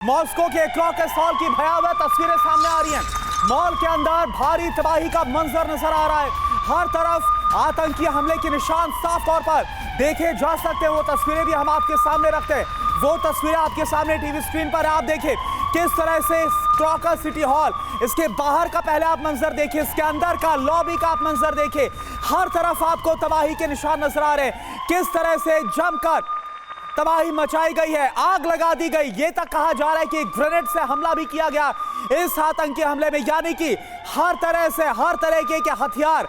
Moscow के crocus hall की भयावह तस्वीरें सामने आ रही हैं। मॉल के अंदर भारी तबाही का मंजर नजर आ रहा है। हर तरफ आतंकी हमले के निशान साफ तौर पर देखे जा सकते हैं। वो तस्वीरें भी हम आपके सामने रखते हैं। वो तस्वीरें आपके सामने टीवी स्क्रीन पर आप देखें किस तरह से क्रॉकस सिटी हॉल, इसके बाहर का पहले आप मंजर देखिए, इसके अंदर का लॉबी का आप मंजर देखिए। हर तरफ आपको तबाही के निशान नजर आ रहे हैं। किस तरह से जमकर तबाही मचाई गई है, आग लगा दी गई। ये तक कहा जा रहा है कि ग्रेनेड से हमला भी किया गया इस आतंकी हमले में, यानी कि हर तरह से हर तरीके के हथियार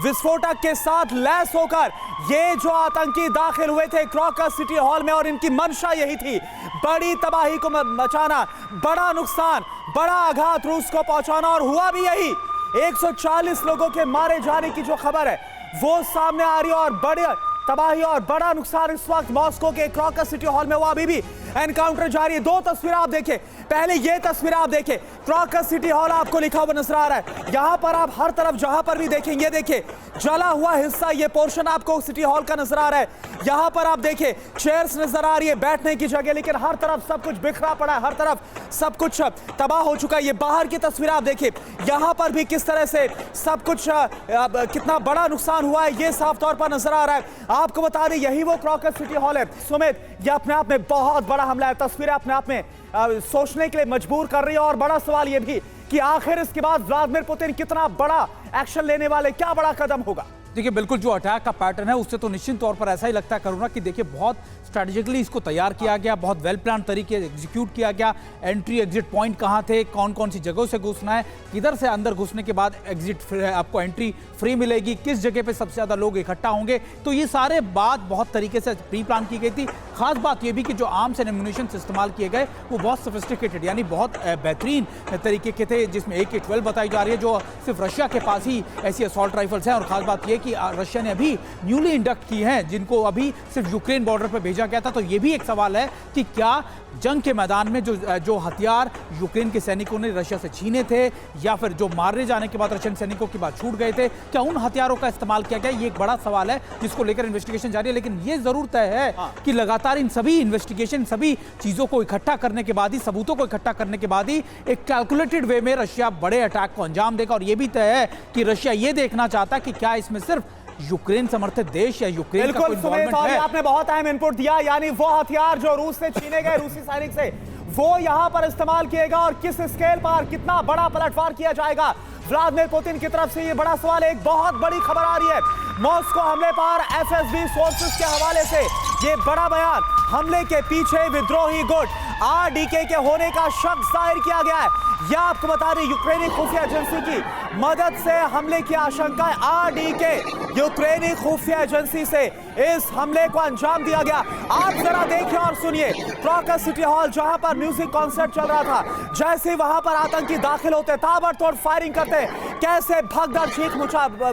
विस्फोटक के साथ लैस होकर ये जो आतंकी दाखिल हुए थे क्रॉकस सिटी हॉल में, और इनकी मंशा यही थी बड़ी तबाही को मचाना, बड़ा नुकसान, बड़ा आघात रूस को पहुंचाना। और हुआ भी यही। 140 लोगों के मारे जाने की जो खबर है वो सामने आ रही है, और बड़े तबाही और बड़ा नुकसान इस वक्त मॉस्को के क्रॉकस सिटी हॉल में हुआ। अभी भी एनकाउंटर जारी है। दो तस्वीरें आप देखें, पहले ये तस्वीरें आप देखें। क्रॉकस सिटी हॉल आपको लिखा हुआ नजर आ रहा है। यहां पर आप हर तरफ जहां पर भी देखेंगे, देखिए जला हुआ हिस्सा, ये पोर्शन आपको सिटी हॉल का नजर आ रहा है। यहां पर आप देखें चेयर्स नजर आ रही है बैठने की जगह, लेकिन हर तरफ सब कुछ बिखरा पड़ा है, हर तरफ सब कुछ तबाह हो चुका है। ये बाहर की तस्वीर आप देखिए, यहां पर भी किस तरह से सब कुछ कितना बड़ा नुकसान हुआ है ये साफ तौर पर नजर आ रहा है। आपको बता दें यही वो क्रॉकस सिटी हॉल है। सुमित, ये अपने आप में बहुत बड़ा हमला है। तस्वीरें अपने आप में सोचने के लिए मजबूर कर रही है। और बड़ा सवाल ये भी कि आखिर इसके बाद व्लादिमीर पुतिन कितना बड़ा एक्शन लेने वाले, क्या बड़ा कदम होगा। देखिए बिल्कुल जो अटैक का पैटर्न है उससे तो निश्चित तौर पर ऐसा ही लगता है करुणा कि देखिए बहुत स्ट्रैटेजिकली इसको तैयार किया गया, बहुत वेल प्लान तरीके एग्जीक्यूट किया गया। एंट्री एग्जिट पॉइंट कहाँ थे, कौन कौन सी जगहों से घुसना है, किधर से अंदर घुसने के बाद एग्जिट आपको एंट्री फ्री मिलेगी, किस जगह पे सबसे ज़्यादा लोग इकट्ठा होंगे, तो ये सारे बात बहुत तरीके से प्री प्लान की गई थी। खास बात ये भी कि जो आर्म्स एंड एम्यूनिशन इस्तेमाल किए गए वो बहुत सोफिस्टिकेटेड यानी बहुत बेहतरीन तरीके के थे, जिसमें AK-12 बताई जा रही है जो सिर्फ रशिया के पास ही ऐसी असॉल्ट राइफल्स हैं। और खास बात यह कि रशिया ने अभी न्यूली इंडक्ट की हैं, जिनको अभी सिर्फ यूक्रेन बॉर्डर पर भेजा गया था। तो ये भी एक सवाल है कि क्या जंग के मैदान में जो हथियार यूक्रेन के सैनिकों ने रशिया से छीने थे, या फिर जो मारे जाने के बाद रशियन सैनिकों के बाद छूट गए थे, क्या उन हथियारों का इस्तेमाल किया गया, ये एक बड़ा सवाल है जिसको लेकर इन्वेस्टिगेशन जारी है। लेकिन ये जरूर तय है कि लगातार इन सभी इन्वेस्टिगेशन, सभी चीजों को इकट्ठा करने के बाद ही, सबूतों को इकट्ठा करने के बाद ही एक कैलकुलेटेड वे में रशिया बड़े अटैक को अंजाम देगा। और यह भी तय है कि रशिया ये देखना चाहता है कि क्या इसमें सिर्फ यूक्रेन समर्थित देश या यूक्रेन का कोई इन्वॉल्वमेंट है। आपने बहुत अहम इनपुट दिया, यानी वो हथियार जो रूस से छीने गए रूसी सैनिक से, वो यहां पर इस्तेमाल किएगा और किस स्केल पर कितना बड़ा पलटवार किया जाएगा व्लादिमीर पुतिन की तरफ से, ये बड़ा सवाल है। एक बहुत बड़ी खबर आ रही है मॉस्को हमले पर FSB सोर्सेस के हवाले से, ये बड़ा बयान। हमले के पीछे विद्रोही गुट RDK के होने का शक जाहिर किया गया है। यह आपको बता दें यूक्रेनी खुफिया एजेंसी की मदद से हमले की आशंका है। RDK यूक्रेनी खुफिया एजेंसी से इस हमले को अंजाम दिया गया। आप जरा देखिए और सुनिए क्रॉकस सिटी हॉल, जहां पर म्यूजिक कॉन्सर्ट चल रहा था, जैसे वहां पर आतंकी दाखिल होते, ताबड़तोड़ फायरिंग करते, कैसे भगदड़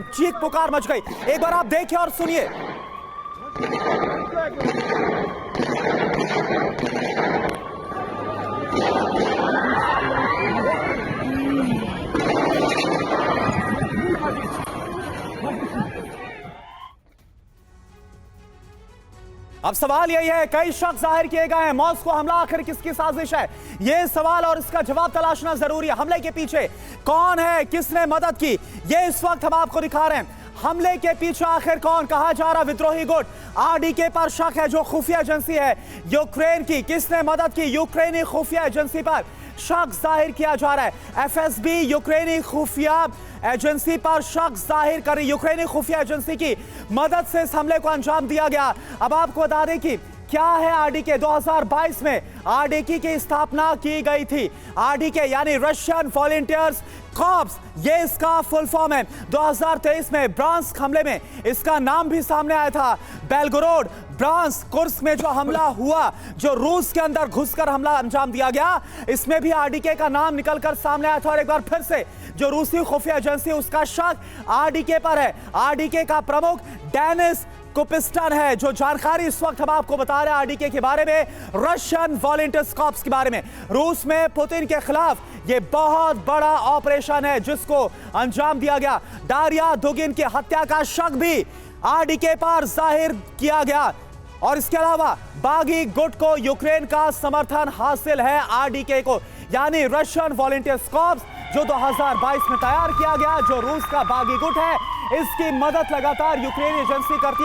चीख पुकार मच गई। एक बार आप देखिए और सुनिए। अब सवाल यही है, कई शक जाहिर किए गए हैं, मॉस्को हमला आखिर किसकी साजिश है, ये सवाल और इसका जवाब तलाशना जरूरी है। हमले के पीछे कौन है, किसने मदद की, ये इस वक्त हम आपको दिखा रहे हैं। हमले के पीछे आखिर कौन, कहा जा रहा विद्रोही गुट RDK पर शक है, जो खुफिया एजेंसी है यूक्रेन की। किसने मदद की, यूक्रेनी खुफिया एजेंसी पर शक जाहिर किया जा रहा है। FSB यूक्रेनी खुफिया एजेंसी पर शक जाहिर कर रही, यूक्रेनी खुफिया एजेंसी की मदद से इस हमले को अंजाम दिया गया। अब आपको बता दें कि क्या है RDK। 2022 में RDK की स्थापना की गई थी। RDK यानी रशियन वॉलंटियर्स कॉर्प्स, ये इसका फुल फॉर्म है। 2023 में ब्रांस्क हमले में इसका नाम भी सामने आया था। बेलगोरोड, ब्रांस्क, कुर्स्क में जो हमला हुआ, जो रूस के अंदर घुसकर हमला अंजाम दिया गया, इसमें भी RDK का नाम निकलकर सामने आया था। और एक बार फिर से जो रूसी खुफिया एजेंसी, उसका शक RDK पर है। RDK का प्रमुख डेनिस कुपिस्टन है, जो जानकारी इस वक्त हम आपको बता रहे हैं RDK के बारे में, रशियन वॉलंटियर्स कॉर्प्स के बारे में। रूस में पुतिन के खिलाफ ये बहुत बड़ा ऑपरेशन है जिसको अंजाम दिया गया। डारिया दुगिन की हत्या का शक भी RDK पर जाहिर किया गया। और इसके अलावा बागी गुट को यूक्रेन का समर्थन हासिल है, आरडीके को, यानी रशियन वॉलंटियर्स कॉर्प्स, जो 2022 में तैयार किया गया, जो रूस का बागी गुट है, इसकी मदद लगातार यूक्रेन एजेंसी करती है।